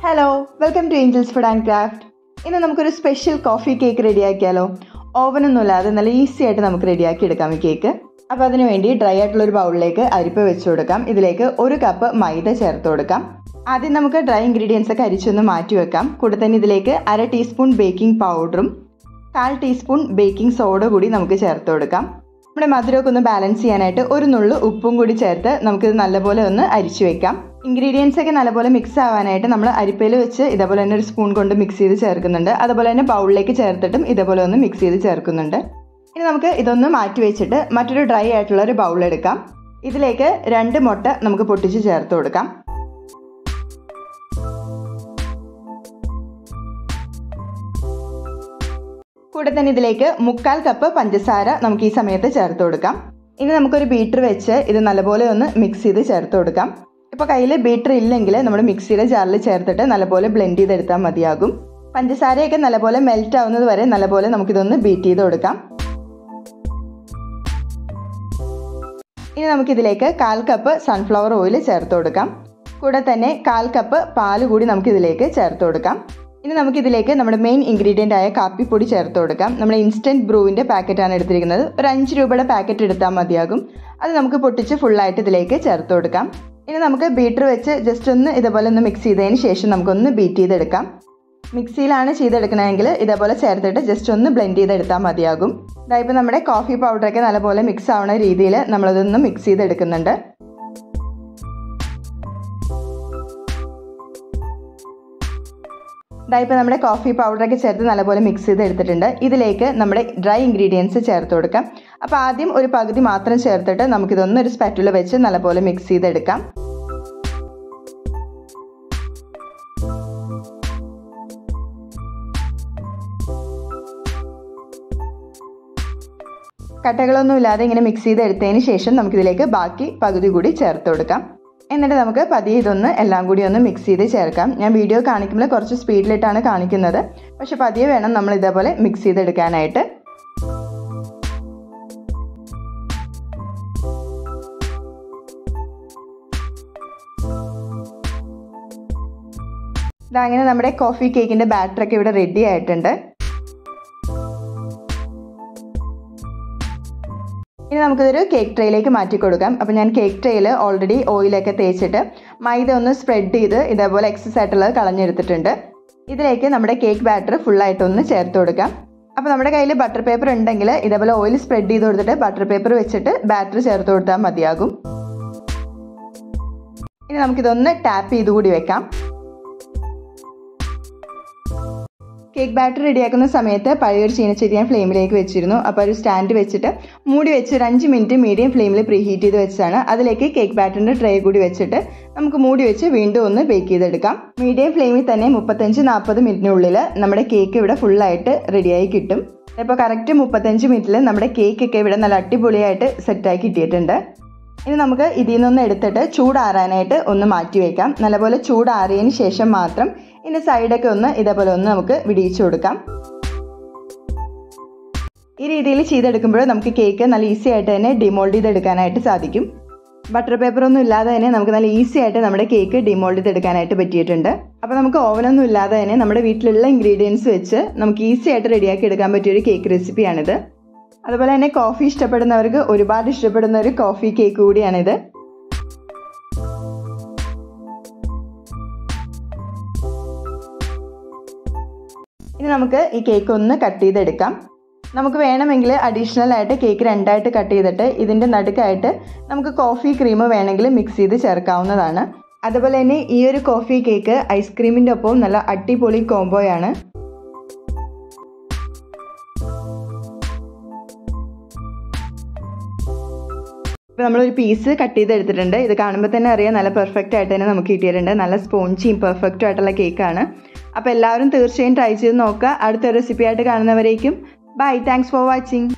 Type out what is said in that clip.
Hello, welcome to Angels Food and Craft. ഇന്ന് നമുക്കൊരു special coffee cake റെഡിയാക്കിയാലോ? ഓവനൊന്നുമില്ലാതെ നല്ല ഈസി ആയിട്ട് നമുക്ക് റെഡിയാക്കി എടുക്കാം ഈ കേക്ക്. അപ്പോൾ അതിന് വേണ്ടി ഡ്രൈ ആയിട്ടുള്ളൊരു ബൗളിലേക്ക് അരിപ്പ വെച്ച് കൊടുക്കാം. ഇതിലേക്ക് 1 കപ്പ് മൈദ ചേർത്ത് കൊടുക്കാം. ആദ്യം നമുക്ക് ഡ്രൈ ഇൻഗ്രീഡിയൻസ് ഒക്കെ അരിച്ചൊന്ന് മാറ്റി വെക്കാം. കൂടെ തന്നെ ഇതിലേക്ക് 1/2 ടീസ്പൂൺ ബേക്കിംഗ് പൗഡറും 1/4 ടീസ്പൂൺ ബേക്കിംഗ് സോഡ കൂടി നമുക്ക് ചേർത്ത് കൊടുക്കാം. നമ്മുടെ മധുരമൊക്കെ ഒന്ന് ബാലൻസ് ചെയ്യാനായിട്ട് ഒരു നുള്ളു ഉപ്പും കൂടി ചേർത്ത് നമുക്കിത് നല്ലപോലെ ഒന്ന് അരിച്ചു വെക്കാം. ഇൻഗ്രീഡിയൻസ് ഒക്കെ നല്ലപോലെ മിക്സ് ആവാനായിട്ട് നമ്മൾ അരിപ്പയിൽ വെച്ച് ഇതേപോലെ തന്നെ ഒരു സ്പൂൺ കൊണ്ട് മിക്സ് ചെയ്ത് ചേർക്കുന്നുണ്ട്. അതുപോലെ തന്നെ ബൗളിലേക്ക് ചേർത്തിട്ടും ഇതേപോലെ ഒന്ന് മിക്സ് ചെയ്ത് ചേർക്കുന്നുണ്ട്. ഇനി നമുക്ക് ഇതൊന്ന് മാറ്റി വെച്ചിട്ട് മറ്റൊരു ഡ്രൈ ആയിട്ടുള്ള ഒരു ബൗൾ എടുക്കാം. ഇതിലേക്ക് 2 മുട്ട നമുക്ക് പൊട്ടിച്ച് ചേർത്ത് കൊടുക്കാം. കൂടെ തന്നെ ഇതിലേക്ക് 1/4 കപ്പ് പഞ്ചസാര നമുക്ക് ഈ സമയത്ത് ചേർത്ത് കൊടുക്കാം. ഇനി നമുക്കൊരു ബീറ്റർ വെച്ച് ഇത് നല്ലപോലെ ഒന്ന് മിക്സ് ചെയ്ത് ചേർത്ത് കൊടുക്കാം. ഇപ്പോൾ കയ്യിൽ ബീറ്റർ ഇല്ലെങ്കിൽ നമ്മുടെ മിക്സിയുടെ ജാറിൽ ചേർത്തിട്ട് നല്ലപോലെ ബ്ലെൻഡ് ചെയ്തെടുത്താൽ മതിയാകും. പഞ്ചസാരയൊക്കെ നല്ലപോലെ മെൽറ്റ് ആവുന്നത് വരെ നല്ലപോലെ നമുക്കിതൊന്ന് ബീറ്റ് ചെയ്ത് കൊടുക്കാം. ഇനി നമുക്കിതിലേക്ക് 1/4 കപ്പ് സൺഫ്ലവർ ഓയിൽ ചേർത്ത് കൊടുക്കാം. കൂടെ തന്നെ 1/4 കപ്പ് പാല് കൂടി നമുക്കിതിലേക്ക് ചേർത്ത് കൊടുക്കാം. ഇനി നമുക്കിതിലേക്ക് നമ്മുടെ മെയിൻ ഇൻഗ്രീഡിയൻ്റ് ആയ കാപ്പിപ്പൊടി ചേർത്ത് കൊടുക്കാം. നമ്മുടെ ഇൻസ്റ്റൻറ്റ് ബ്രൂവിൻ്റെ പാക്കറ്റാണ് എടുത്തിരിക്കുന്നത്. ഒരു 5 രൂപയുടെ പാക്കറ്റ് എടുത്താൽ മതിയാകും. അത് നമുക്ക് പൊട്ടിച്ച് ഫുള്ളായിട്ട് ഇതിലേക്ക് ചേർത്ത് കൊടുക്കാം. ഇനി നമുക്ക് ബീറ്റർ വെച്ച് ജസ്റ്റ് ഒന്ന് ഇതേപോലെ ഒന്ന് മിക്സ് ചെയ്തതിന് ശേഷം നമുക്കൊന്ന് ബീറ്റ് ചെയ്തെടുക്കാം. മിക്സിയിലാണ് ചെയ്തെടുക്കണമെങ്കിൽ ഇതേപോലെ ചേർത്തിട്ട് ജസ്റ്റ് ഒന്ന് ബ്ലെൻഡ് ചെയ്തെടുത്താൽ മതിയാകും. ഇതായിപ്പോൾ നമ്മുടെ കോഫി പൗഡറൊക്കെ നല്ലപോലെ മിക്സ് ആവുന്ന രീതിയിൽ നമ്മളതൊന്ന് മിക്സ് ചെയ്തെടുക്കുന്നുണ്ട്. ഇതായിപ്പോൾ നമ്മുടെ കോഫി പൗഡറൊക്കെ ചേർത്ത് നല്ലപോലെ മിക്സ് ചെയ്ത് എടുത്തിട്ടുണ്ട്. ഇതിലേക്ക് നമ്മുടെ ഡ്രൈ ഇൻഗ്രീഡിയൻസ് ചേർത്ത് കൊടുക്കാം. അപ്പോൾ ആദ്യം ഒരു പകുതി മാത്രം ചേർത്തിട്ട് നമുക്കിതൊന്ന് ഒരു സ്പാറ്റുല വെച്ച് നല്ലപോലെ മിക്സ് ചെയ്തെടുക്കാം. കട്ടകളൊന്നും ഇല്ലാതെ ഇങ്ങനെ മിക്സ് ചെയ്തെടുത്തതിന് ശേഷം നമുക്കിതിലേക്ക് ബാക്കി പകുതി കൂടി ചേർത്ത് കൊടുക്കാം. എന്നിട്ട് നമുക്ക് പതിയെ ഇതൊന്ന് എല്ലാം കൂടി ഒന്ന് മിക്സ് ചെയ്ത് ചേർക്കാം. ഞാൻ വീഡിയോ കാണിക്കുമ്പോൾ കുറച്ച് സ്പീഡിലിട്ടാണ് കാണിക്കുന്നത്. പക്ഷെ പതിയെ വേണം നമ്മൾ ഇതേപോലെ മിക്സ് ചെയ്തെടുക്കാനായിട്ട്. ഇതങ്ങനെ നമ്മുടെ കോഫി കേക്കിൻ്റെ ബാറ്ററൊക്കെ ഇവിടെ റെഡി ആയിട്ടുണ്ട്. ഇനി നമുക്കിതൊരു കേക്ക് ട്രേയിലേക്ക് മാറ്റി കൊടുക്കാം. അപ്പോൾ ഞാൻ കേക്ക് ട്രേയിൽ ഓൾറെഡി ഓയിലൊക്കെ തേച്ചിട്ട് മൈദ ഒന്ന് സ്പ്രെഡ് ചെയ്ത് ഇതേപോലെ എക്സസ് ആയിട്ടുള്ളത് കളഞ്ഞെടുത്തിട്ടുണ്ട്. ഇതിലേക്ക് നമ്മുടെ കേക്ക് ബാറ്റർ ഫുള്ളായിട്ടൊന്ന് ചേർത്ത് കൊടുക്കാം. അപ്പോൾ നമ്മുടെ കയ്യിൽ ബട്ടർ പേപ്പർ ഉണ്ടെങ്കിൽ ഇതേപോലെ ഓയിൽ സ്പ്രെഡ് ചെയ്ത് കൊടുത്തിട്ട് ബട്ടർ പേപ്പർ വെച്ചിട്ട് ബാറ്റർ ചേർത്ത് കൊടുത്താൽ മതിയാകും. ഇനി നമുക്കിതൊന്ന് ടാപ്പ് ചെയ്ത് കൂടി വെക്കാം. കേക്ക് ബാറ്റർ റെഡിയാക്കുന്ന സമയത്ത് പഴയൊരു ചീനച്ചട്ടി ഞാൻ ഫ്ലെയിമിലേക്ക് വെച്ചിരുന്നു. അപ്പോൾ ഒരു സ്റ്റാൻഡ് വെച്ചിട്ട് മൂടി വെച്ച് ഒരു 5 മിനിറ്റ് മീഡിയം ഫ്ലെയിമിൽ പ്രീ ഹീറ്റ് ചെയ്ത് വെച്ചാണ്. അതിലേക്ക് കേക്ക് ബാറ്ററിൻ്റെ ട്രേ കൂടി വെച്ചിട്ട് നമുക്ക് മൂടി വെച്ച് വീണ്ടും ഒന്ന് ബേക്ക് ചെയ്തെടുക്കാം. മീഡിയം ഫ്ലെയിമിൽ തന്നെ 35-40 മിനിറ്റിനുള്ളിൽ നമ്മുടെ കേക്ക് ഇവിടെ ഫുള്ളായിട്ട് റെഡിയായി കിട്ടും. ഇപ്പോൾ കറക്റ്റ് 35 മിനിറ്റിൽ നമ്മുടെ കേക്കൊക്കെ ഇവിടെ നല്ല അടിപൊളിയായിട്ട് സെറ്റായി കിട്ടിയിട്ടുണ്ട്. ഇനി നമുക്ക് ഇതിൽ നിന്നൊന്ന് എടുത്തിട്ട് ചൂടാറാനായിട്ട് ഒന്ന് മാറ്റി വയ്ക്കാം. നല്ലപോലെ ചൂടാറിയതിന് ശേഷം മാത്രം ഇതിൻ്റെ സൈഡൊക്കെ ഒന്ന് ഇതേപോലെ ഒന്ന് നമുക്ക് വിടിയിച്ചു കൊടുക്കാം. ഈ രീതിയിൽ ചെയ്തെടുക്കുമ്പോൾ നമുക്ക് കേക്ക് നല്ല ഈസി ആയിട്ട് തന്നെ ഡിമോൾഡ് ചെയ്തെടുക്കാനായിട്ട് സാധിക്കും. ബട്ടർ പേപ്പറൊന്നും ഇല്ലാതെ തന്നെ നമുക്ക് നല്ല ഈസി ആയിട്ട് നമ്മുടെ കേക്ക് ഡിമോൾഡ് ചെയ്തെടുക്കാനായിട്ട് പറ്റിയിട്ടുണ്ട്. അപ്പോൾ നമുക്ക് ഓവനൊന്നും ഇല്ലാതെ തന്നെ നമ്മുടെ വീട്ടിലുള്ള ഇൻഗ്രീഡിയൻസ് വെച്ച് നമുക്ക് ഈസി ആയിട്ട് റെഡിയാക്കി എടുക്കാൻ പറ്റിയൊരു കേക്ക് റെസിപ്പിയാണിത്. അതുപോലെ തന്നെ കോഫി ഇഷ്ടപ്പെടുന്നവർക്ക് ഒരുപാട് ഇഷ്ടപ്പെടുന്ന ഒരു കോഫി കേക്ക് കൂടിയാണിത്. ഇനി നമുക്ക് ഈ കേക്ക് ഒന്ന് കട്ട് ചെയ്തെടുക്കാം. നമുക്ക് വേണമെങ്കിൽ അഡീഷണൽ ആയിട്ട് കേക്ക് 2ആയിട്ട് കട്ട് ചെയ്തിട്ട് ഇതിൻ്റെ നടുക്കായിട്ട് നമുക്ക് കോഫി ക്രീം വേണമെങ്കിൽ മിക്സ് ചെയ്ത് ചേർക്കാവുന്നതാണ്. അതുപോലെ തന്നെ ഈ ഒരു കോഫി കേക്ക് ഐസ്ക്രീമിൻ്റെ ഒപ്പം നല്ല അടിപൊളി കോംബോയാണ്. ഇപ്പോൾ നമ്മളൊരു പീസ് കട്ട് ചെയ്തെടുത്തിട്ടുണ്ട്. ഇത് കാണുമ്പോൾ തന്നെ അറിയാം നല്ല പെർഫെക്റ്റ് ആയിട്ട് തന്നെ നമുക്ക് കിട്ടിയിട്ടുണ്ട്. നല്ല സ്പോഞ്ചിയും പെർഫെക്റ്റും ആയിട്ടുള്ള കേക്കാണ്. അപ്പോൾ എല്ലാവരും തീർച്ചയായും ട്രൈ ചെയ്ത് നോക്കുക. അടുത്ത റെസിപ്പി ആയിട്ട് കാണുന്നവരേക്കും ബൈ. Thanks for watching.